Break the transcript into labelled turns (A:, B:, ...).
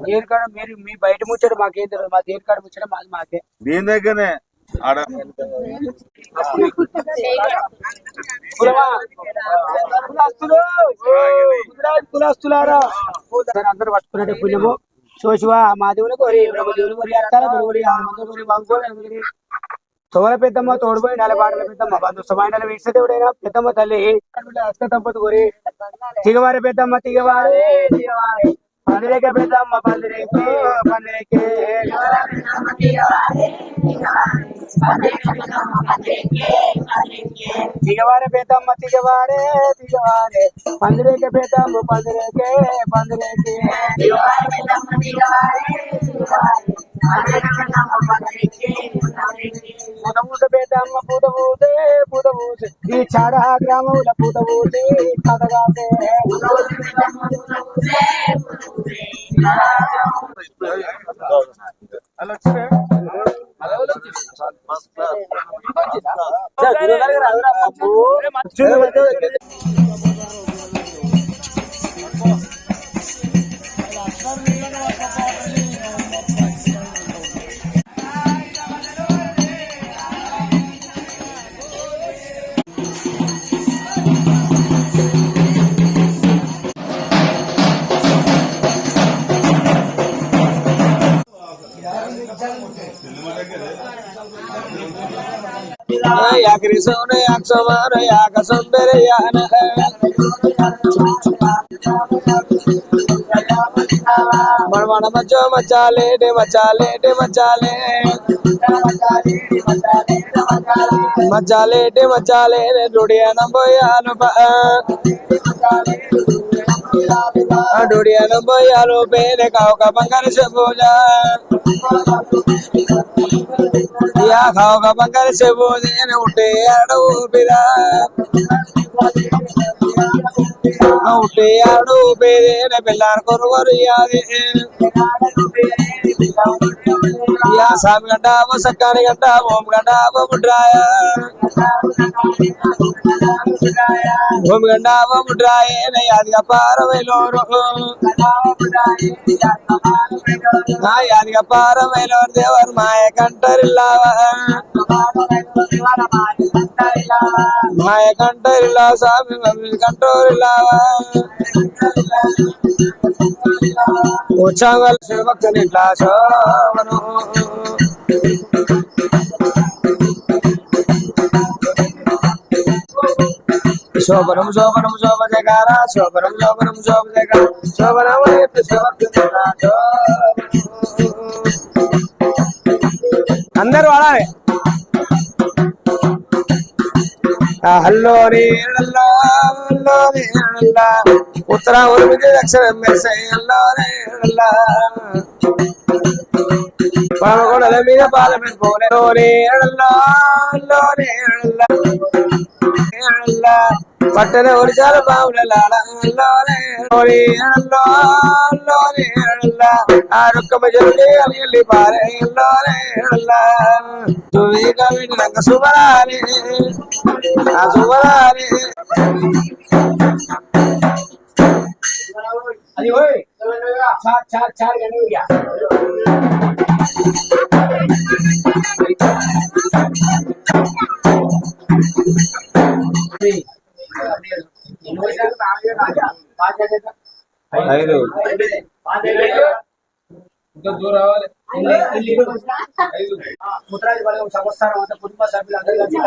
A: దేనికాడ మీరు మీ బయట ముచ్చట మాకేం తెలియదు, మా దేనికాడ ముచ్చట మాది మాకే
B: దీని దగ్గరనే ఆడ
A: కులస్తులారా అందరూ పట్టుకున్నట్టే పుణ్యము శోశివా మా దేవుని కోరి బ్రహ్మ దేవుని కోరి అత్తార గురువురి 6 మంది కోరి బాగుకోరి తోల పెద్దమ్మ తోడుపోయి నలబాటల పెద్దమ్మ బంధుస్థమైన వీక్షదేవుడైనా పెద్దమ్మ తల్లి అష్ట దంపతి కోరి తిగవారి పెద్దమ్మ తిగవారే తిగవారే పందిరేకే పెద్దమ్మ పందిరేకే పందిరేకే తిగవారే పెద్దమ్మ తిగవారే తిగవారే పందిరేకే పెద్దమ్మ పందిరేకే పందిరేకే పూతమూత పెద్దమ్మ పూతమూతే పూతమూతే ఈ చాడా గ్రామంలో పూతమూతే కథగాతే Yakrisone yaksomane yakasambere yana Marwana macho machale de machale de machale Machale de machale de dudiyana boyanu ba Dudiyana boyanu be de kauka bangare se puja Ya kauka bangare se puja ne utte adu bida Utte adu bide ne bellar koru yade Ya sam ganda vasakani ganda om ganda mudraya om ganda mudraya ne yadga paravelo na yadga paravelo devar maya kantarillava maya kantarilla sami kantorillava Uchangal sevakani lasha Sobaram sobaram sobajagara sobaram sobaram sobajagara sobaram ayat sevakani lasha Andaru alare Hello re hello hello re hello Uttara urmidi dakshinam merse hello re hello Palagoda mida palamen pore re hello hello re hello hello Pattana orisala paula lala hello re hello hello re hello Arukka majale aliyalli pare hello re hello Tuvega vidanga subarare Azubarare Ali hoy char gane ho gaya दूर मुद्राज वाले समस्या कुटुंब सभ्युలందరూ కలిసి